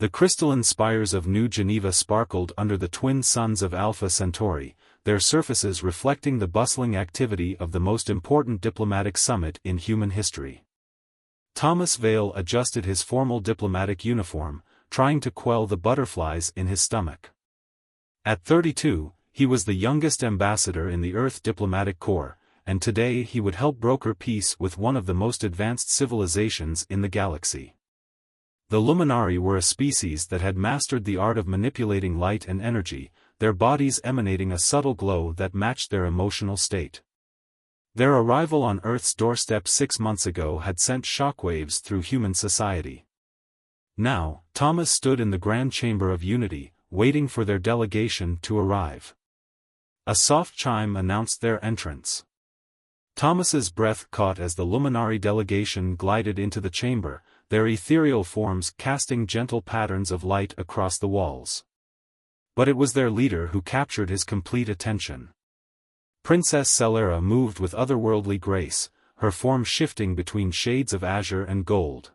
The crystalline spires of New Geneva sparkled under the twin suns of Alpha Centauri, their surfaces reflecting the bustling activity of the most important diplomatic summit in human history. Thomas Vale adjusted his formal diplomatic uniform, trying to quell the butterflies in his stomach. At 32, he was the youngest ambassador in the Earth Diplomatic Corps, and today he would help broker peace with one of the most advanced civilizations in the galaxy. The Luminari were a species that had mastered the art of manipulating light and energy, their bodies emanating a subtle glow that matched their emotional state. Their arrival on Earth's doorstep 6 months ago had sent shockwaves through human society. Now, Thomas stood in the Grand Chamber of Unity, waiting for their delegation to arrive. A soft chime announced their entrance. Thomas's breath caught as the Luminari delegation glided into the chamber, their ethereal forms casting gentle patterns of light across the walls. But it was their leader who captured his complete attention. Princess Celera moved with otherworldly grace, her form shifting between shades of azure and gold.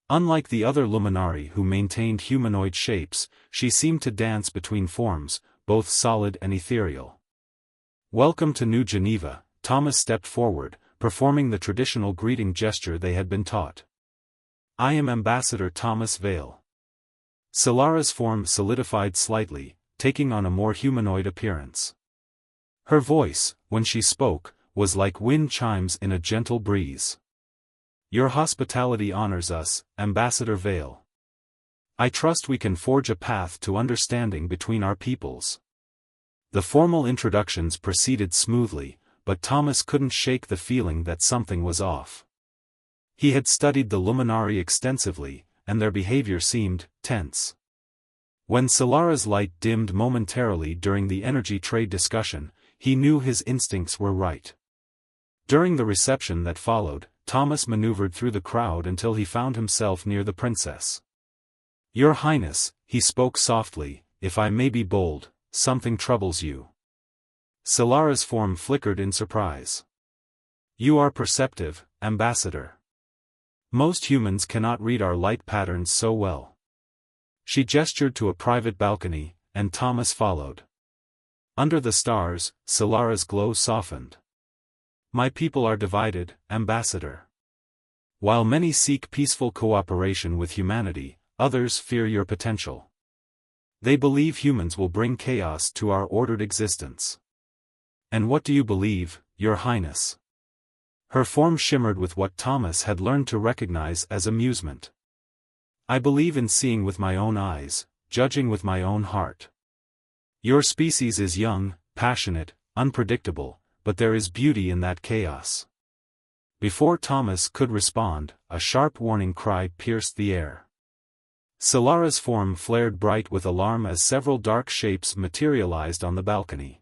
Unlike the other Luminari who maintained humanoid shapes, she seemed to dance between forms, both solid and ethereal. "Welcome to New Geneva," Thomas stepped forward, performing the traditional greeting gesture they had been taught. "I am Ambassador Thomas Vale." Celera's form solidified slightly, taking on a more humanoid appearance. Her voice, when she spoke, was like wind chimes in a gentle breeze. "Your hospitality honors us, Ambassador Vale. I trust we can forge a path to understanding between our peoples." The formal introductions proceeded smoothly, but Thomas couldn't shake the feeling that something was off. He had studied the Luminari extensively, and their behavior seemed tense. When Celera's light dimmed momentarily during the energy trade discussion, he knew his instincts were right. During the reception that followed, Thomas maneuvered through the crowd until he found himself near the princess. "Your Highness," he spoke softly, "if I may be bold, something troubles you." Celera's form flickered in surprise. "You are perceptive, Ambassador. Most humans cannot read our light patterns so well." She gestured to a private balcony, and Thomas followed. Under the stars, Celera's glow softened. "My people are divided, Ambassador. While many seek peaceful cooperation with humanity, others fear your potential. They believe humans will bring chaos to our ordered existence." "And what do you believe, Your Highness?" Her form shimmered with what Thomas had learned to recognize as amusement. "I believe in seeing with my own eyes, judging with my own heart. Your species is young, passionate, unpredictable, but there is beauty in that chaos." Before Thomas could respond, a sharp warning cry pierced the air. Celera's form flared bright with alarm as several dark shapes materialized on the balcony.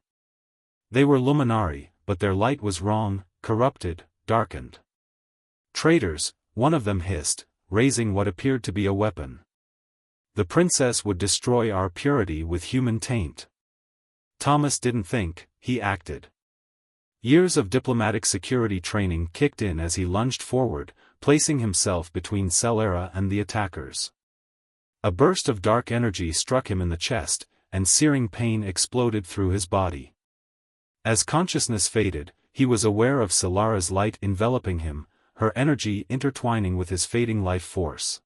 They were Luminari, but their light was wrong, corrupted, darkened. "Traitors," one of them hissed, raising what appeared to be a weapon. "The princess would destroy our purity with human taint." Thomas didn't think, he acted. Years of diplomatic security training kicked in as he lunged forward, placing himself between Celera and the attackers. A burst of dark energy struck him in the chest, and searing pain exploded through his body. As consciousness faded, he was aware of Celera's light enveloping him, her energy intertwining with his fading life force.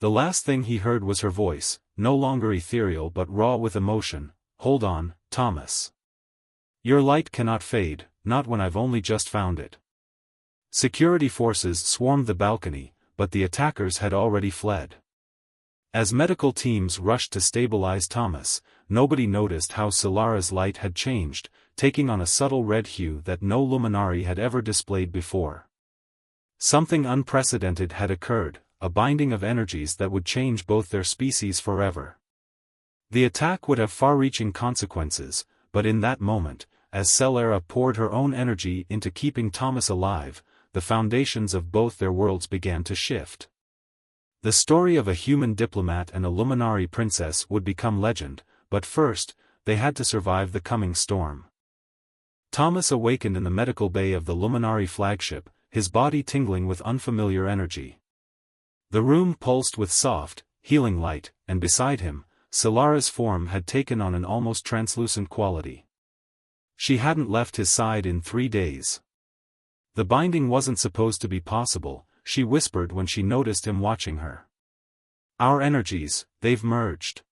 The last thing he heard was her voice, no longer ethereal but raw with emotion. "Hold on, Thomas. Your light cannot fade, not when I've only just found it." Security forces swarmed the balcony, but the attackers had already fled. As medical teams rushed to stabilize Thomas, nobody noticed how Celera's light had changed, taking on a subtle red hue that no Luminari had ever displayed before. Something unprecedented had occurred, a binding of energies that would change both their species forever. The attack would have far-reaching consequences, but in that moment, as Celera poured her own energy into keeping Thomas alive, the foundations of both their worlds began to shift. The story of a human diplomat and a Luminari princess would become legend, but first, they had to survive the coming storm. Thomas awakened in the medical bay of the Luminari flagship, his body tingling with unfamiliar energy. The room pulsed with soft, healing light, and beside him, Solara's form had taken on an almost translucent quality. She hadn't left his side in 3 days. The binding wasn't supposed to be possible, she whispered when she noticed him watching her. Our energies, they've merged.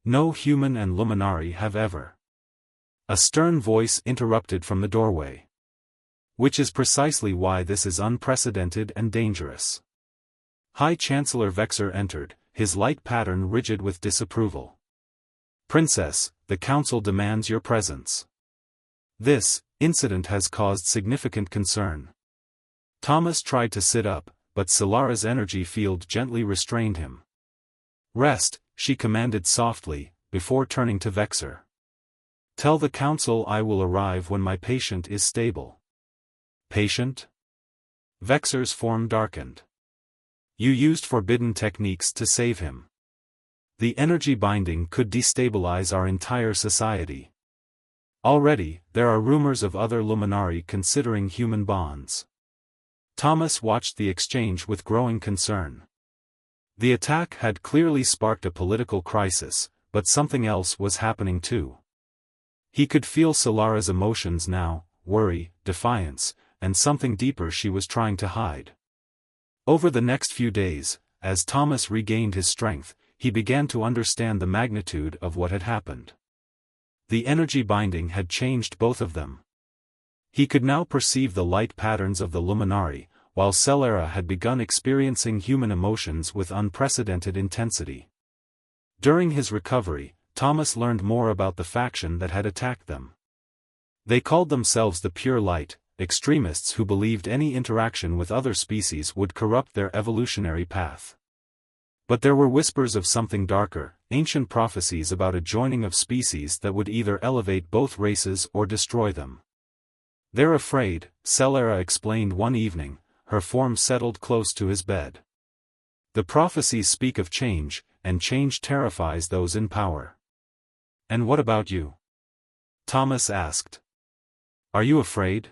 No human and Luminari have ever. A stern voice interrupted from the doorway. Which is precisely why this is unprecedented and dangerous. High Chancellor Vexer entered, his light pattern rigid with disapproval. Princess, the Council demands your presence. This incident has caused significant concern. Thomas tried to sit up, but Solara's energy field gently restrained him. Rest, she commanded softly, before turning to Vexer. Tell the Council I will arrive when my patient is stable. Patient? Vexer's form darkened. You used forbidden techniques to save him. The energy binding could destabilize our entire society. Already, there are rumors of other Luminari considering human bonds. Thomas watched the exchange with growing concern. The attack had clearly sparked a political crisis, but something else was happening too. He could feel Solara's emotions now, worry, defiance, and something deeper she was trying to hide. Over the next few days, as Thomas regained his strength, he began to understand the magnitude of what had happened. The energy binding had changed both of them. He could now perceive the light patterns of the Luminari, while Solara had begun experiencing human emotions with unprecedented intensity. During his recovery, Thomas learned more about the faction that had attacked them. They called themselves the Pure Light, extremists who believed any interaction with other species would corrupt their evolutionary path. But there were whispers of something darker, ancient prophecies about a joining of species that would either elevate both races or destroy them. They're afraid, Solara explained one evening, her form settled close to his bed. The prophecies speak of change, and change terrifies those in power. And what about you? Thomas asked. Are you afraid?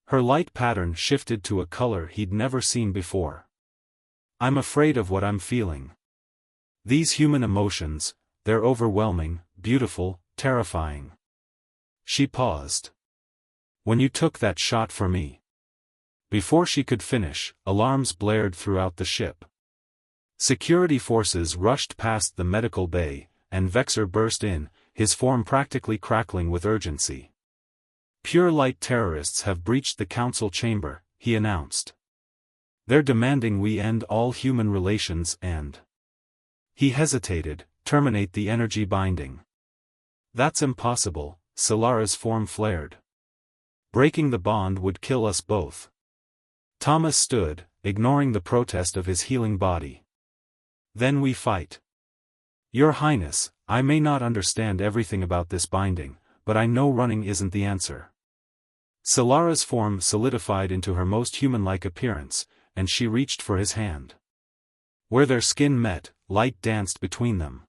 Her light pattern shifted to a color he'd never seen before. I'm afraid of what I'm feeling. These human emotions, they're overwhelming, beautiful, terrifying. She paused. When you took that shot for me. Before she could finish, alarms blared throughout the ship. Security forces rushed past the medical bay, and Vexer burst in, his form practically crackling with urgency. Pure Light terrorists have breached the council chamber, he announced. They're demanding we end all human relations and... He hesitated, terminate the energy binding. That's impossible, Solara's form flared. Breaking the bond would kill us both. Thomas stood, ignoring the protest of his healing body. Then we fight. Your Highness, I may not understand everything about this binding, but I know running isn't the answer. Solara's form solidified into her most human-like appearance, and she reached for his hand. Where their skin met, light danced between them.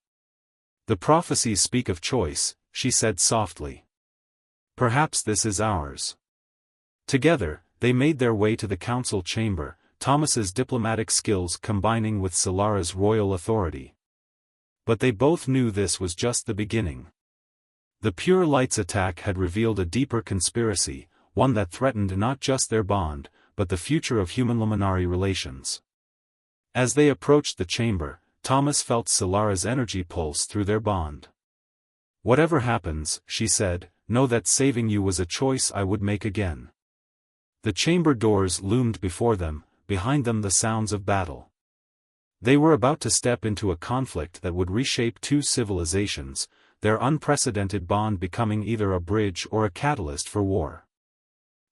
The prophecies speak of choice, she said softly. Perhaps this is ours. Together, they made their way to the council chamber, Thomas's diplomatic skills combining with Solara's royal authority. But they both knew this was just the beginning. The Pure Light's attack had revealed a deeper conspiracy, one that threatened not just their bond, but the future of human Luminari relations. As they approached the chamber, Thomas felt Solara's energy pulse through their bond. Whatever happens, she said, know that saving you was a choice I would make again. The chamber doors loomed before them, behind them the sounds of battle. They were about to step into a conflict that would reshape two civilizations, their unprecedented bond becoming either a bridge or a catalyst for war.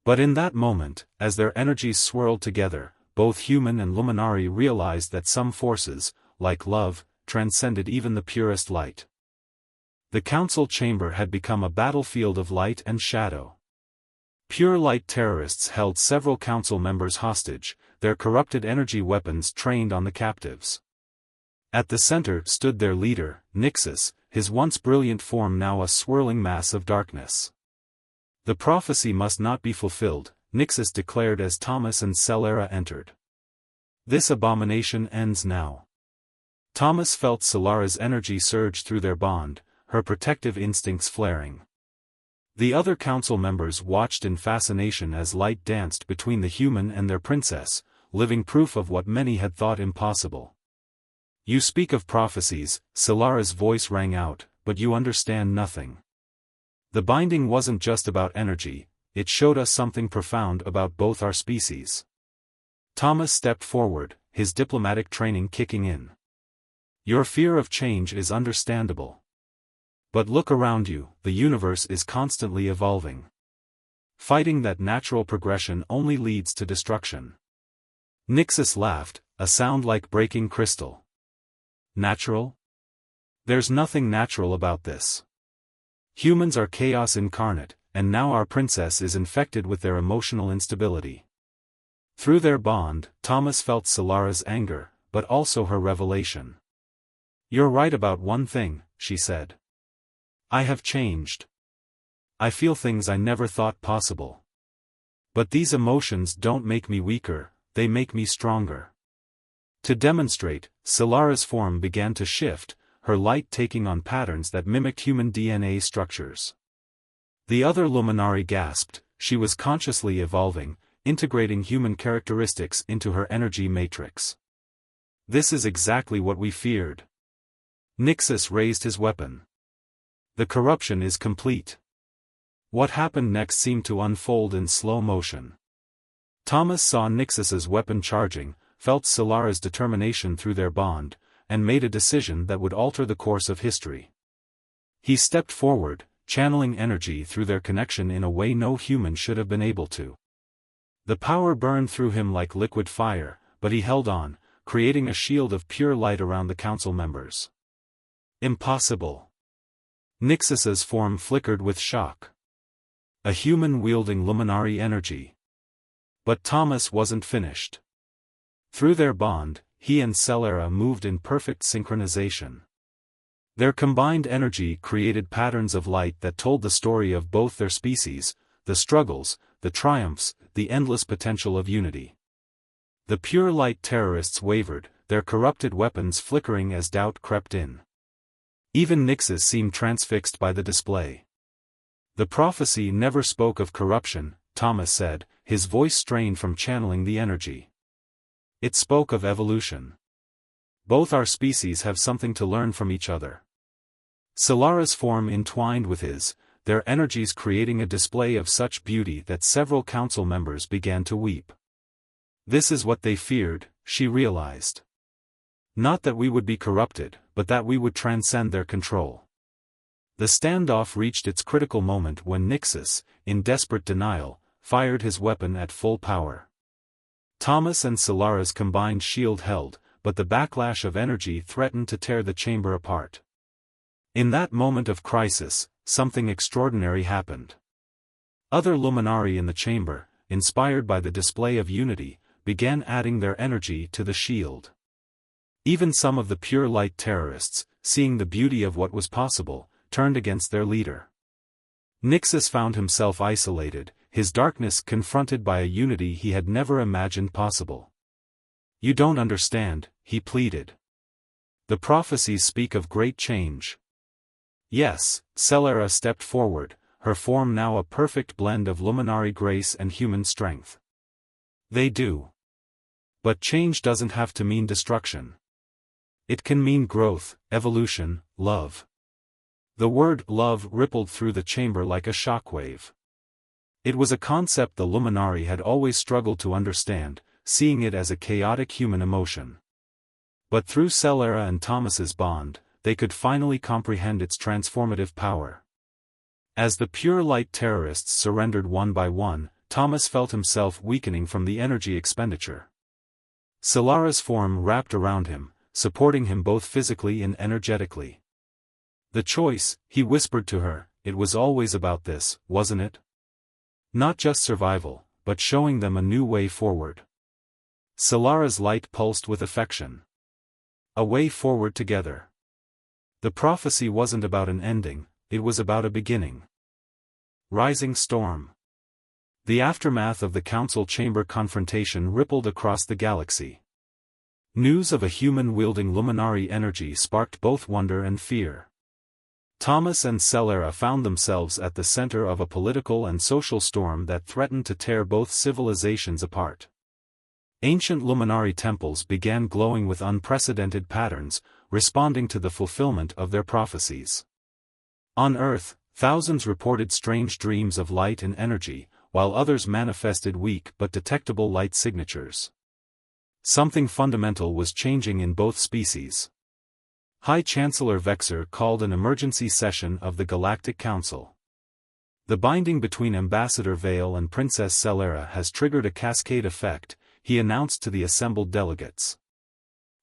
But in that moment, as their energies swirled together, both human and Luminari realized that some forces, like love, transcended even the purest light. The council chamber had become a battlefield of light and shadow. Pure Light terrorists held several council members hostage, their corrupted energy weapons trained on the captives. At the center stood their leader, Nixus, his once brilliant form now a swirling mass of darkness. The prophecy must not be fulfilled, Nixus declared as Thomas and Solara entered. This abomination ends now. Thomas felt Solara's energy surge through their bond, her protective instincts flaring. The other council members watched in fascination as light danced between the human and their princess, living proof of what many had thought impossible. "You speak of prophecies," Solara's voice rang out, "but you understand nothing. The binding wasn't just about energy, it showed us something profound about both our species." Thomas stepped forward, his diplomatic training kicking in. "Your fear of change is understandable. But look around you, the universe is constantly evolving. Fighting that natural progression only leads to destruction." Nixus laughed, a sound like breaking crystal. "Natural? There's nothing natural about this. Humans are chaos incarnate, and now our princess is infected with their emotional instability." Through their bond, Thomas felt Solara's anger, but also her revelation. "You're right about one thing," she said. "I have changed. I feel things I never thought possible. But these emotions don't make me weaker, they make me stronger." To demonstrate, Solara's form began to shift, her light taking on patterns that mimicked human DNA structures. The other Luminari gasped, she was consciously evolving, integrating human characteristics into her energy matrix. "This is exactly what we feared." Nixus raised his weapon. "The corruption is complete." What happened next seemed to unfold in slow motion. Thomas saw Nixus's weapon charging, felt Solara's determination through their bond, and made a decision that would alter the course of history. He stepped forward, channeling energy through their connection in a way no human should have been able to. The power burned through him like liquid fire, but he held on, creating a shield of pure light around the council members. "Impossible." Nixus's form flickered with shock. A human wielding Luminari energy. But Thomas wasn't finished. Through their bond, he and Solara moved in perfect synchronization. Their combined energy created patterns of light that told the story of both their species, the struggles, the triumphs, the endless potential of unity. The pure light terrorists wavered, their corrupted weapons flickering as doubt crept in. Even Nixus seemed transfixed by the display. "The prophecy never spoke of corruption," Thomas said, his voice strained from channeling the energy. "It spoke of evolution. Both our species have something to learn from each other." Solara's form entwined with his, their energies creating a display of such beauty that several council members began to weep. This is what they feared, she realized. Not that we would be corrupted, but that we would transcend their control. The standoff reached its critical moment when Nixus, in desperate denial, fired his weapon at full power. Thomas and Solara's combined shield held, but the backlash of energy threatened to tear the chamber apart. In that moment of crisis, something extraordinary happened. Other Luminari in the chamber, inspired by the display of unity, began adding their energy to the shield. Even some of the pure light terrorists, seeing the beauty of what was possible, turned against their leader. Nixus found himself isolated, his darkness confronted by a unity he had never imagined possible. "You don't understand," he pleaded. "The prophecies speak of great change." "Yes," Solara stepped forward, her form now a perfect blend of Luminari grace and human strength. "They do. But change doesn't have to mean destruction. It can mean growth, evolution, love." The word love rippled through the chamber like a shockwave. It was a concept the Luminari had always struggled to understand, seeing it as a chaotic human emotion. But through Solara and Thomas's bond, they could finally comprehend its transformative power. As the pure light terrorists surrendered one by one, Thomas felt himself weakening from the energy expenditure. Solara's form wrapped around him, supporting him both physically and energetically. "The choice," he whispered to her, "it was always about this, wasn't it? Not just survival, but showing them a new way forward." Solara's light pulsed with affection. A way forward together. The prophecy wasn't about an ending, it was about a beginning. Rising storm. The aftermath of the council chamber confrontation rippled across the galaxy. News of a human wielding luminary energy sparked both wonder and fear. Thomas and Celera found themselves at the center of a political and social storm that threatened to tear both civilizations apart. Ancient luminary temples began glowing with unprecedented patterns, responding to the fulfillment of their prophecies. On Earth, thousands reported strange dreams of light and energy, while others manifested weak but detectable light signatures. Something fundamental was changing in both species. High Chancellor Vexer called an emergency session of the Galactic Council. The binding between Ambassador Vale and Princess Celera has triggered a cascade effect, he announced to the assembled delegates.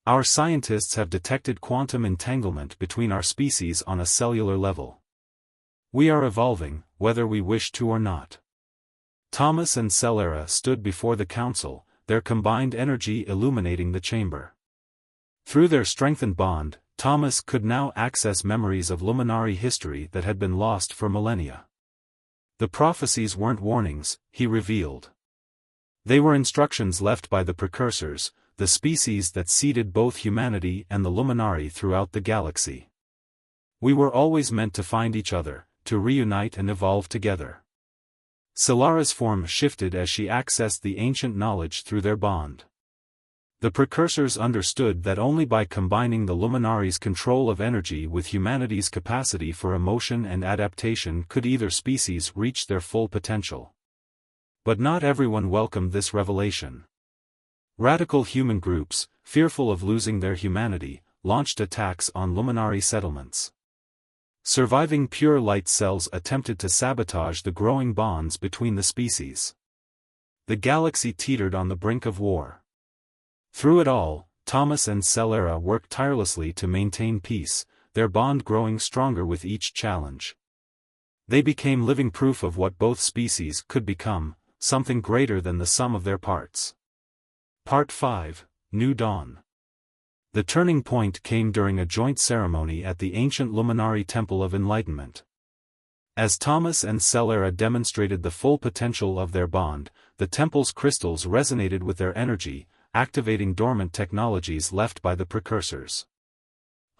Our scientists have detected quantum entanglement between our species on a cellular level. We are evolving, whether we wish to or not. Thomas and Celera stood before the council, their combined energy illuminating the chamber. Through their strengthened bond, Thomas could now access memories of luminary history that had been lost for millennia. The prophecies weren't warnings, he revealed. They were instructions left by the precursors, the species that seeded both humanity and the luminary throughout the galaxy. We were always meant to find each other, to reunite and evolve together. Celera's form shifted as she accessed the ancient knowledge through their bond. The precursors understood that only by combining the luminary's control of energy with humanity's capacity for emotion and adaptation could either species reach their full potential. But not everyone welcomed this revelation. Radical human groups, fearful of losing their humanity, launched attacks on luminary settlements. Surviving pure light cells attempted to sabotage the growing bonds between the species. The galaxy teetered on the brink of war. Through it all, Thomas and Celera worked tirelessly to maintain peace, their bond growing stronger with each challenge. They became living proof of what both species could become, something greater than the sum of their parts. Part 5, New Dawn. The turning point came during a joint ceremony at the ancient luminary Temple of Enlightenment. As Thomas and Celera demonstrated the full potential of their bond, the temple's crystals resonated with their energy, activating dormant technologies left by the precursors.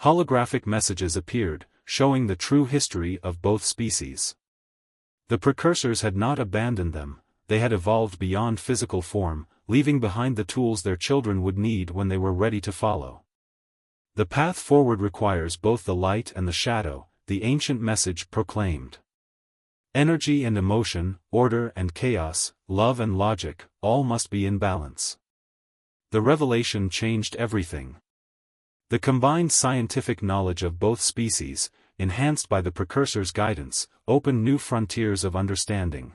Holographic messages appeared, showing the true history of both species. The precursors had not abandoned them, they had evolved beyond physical form, leaving behind the tools their children would need when they were ready to follow. The path forward requires both the light and the shadow, the ancient message proclaimed. Energy and emotion, order and chaos, love and logic, all must be in balance. The revelation changed everything. The combined scientific knowledge of both species, enhanced by the precursors' guidance, opened new frontiers of understanding.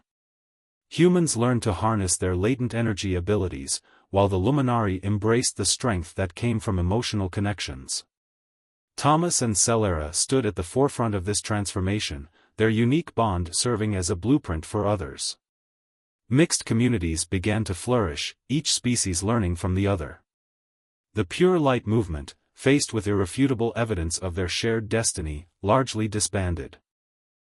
Humans learned to harness their latent energy abilities, while the luminary embraced the strength that came from emotional connections. Thomas and Celera stood at the forefront of this transformation, their unique bond serving as a blueprint for others. Mixed communities began to flourish, each species learning from the other. The Pure Light movement, faced with irrefutable evidence of their shared destiny, largely disbanded.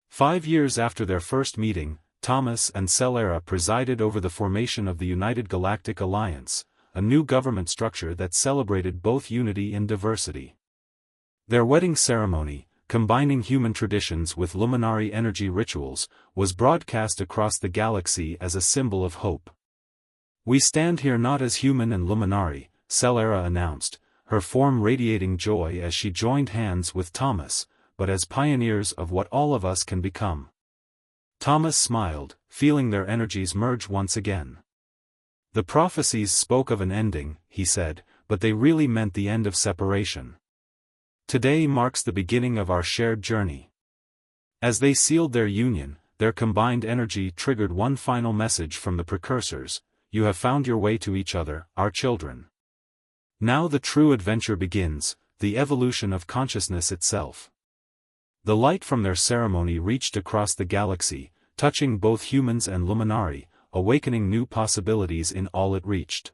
5 years after their first meeting, Thomas and Celera presided over the formation of the United Galactic Alliance, a new government structure that celebrated both unity and diversity. Their wedding ceremony, combining human traditions with luminary energy rituals, was broadcast across the galaxy as a symbol of hope. "We stand here not as human and luminary," Celera announced, her form radiating joy as she joined hands with Thomas, "but as pioneers of what all of us can become." Thomas smiled, feeling their energies merge once again. "The prophecies spoke of an ending," he said, "but they really meant the end of separation. Today marks the beginning of our shared journey." As they sealed their union, their combined energy triggered one final message from the precursors: "You have found your way to each other, our children. Now the true adventure begins, the evolution of consciousness itself." The light from their ceremony reached across the galaxy, touching both humans and luminary, awakening new possibilities in all it reached.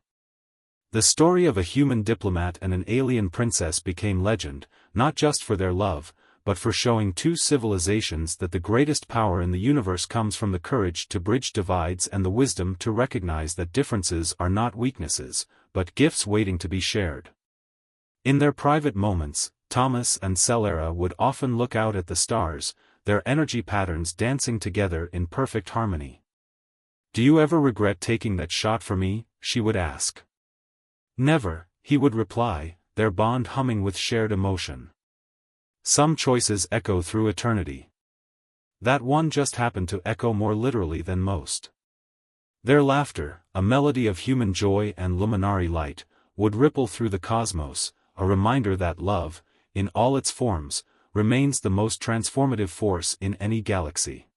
The story of a human diplomat and an alien princess became legend, not just for their love, but for showing two civilizations that the greatest power in the universe comes from the courage to bridge divides and the wisdom to recognize that differences are not weaknesses, but gifts waiting to be shared. In their private moments, Thomas and Celera would often look out at the stars, their energy patterns dancing together in perfect harmony. "Do you ever regret taking that shot for me?" she would ask. "Never," he would reply, their bond humming with shared emotion. Some choices echo through eternity. That one just happened to echo more literally than most. Their laughter, a melody of human joy and luminary light, would ripple through the cosmos, a reminder that love, in all its forms, remains the most transformative force in any galaxy.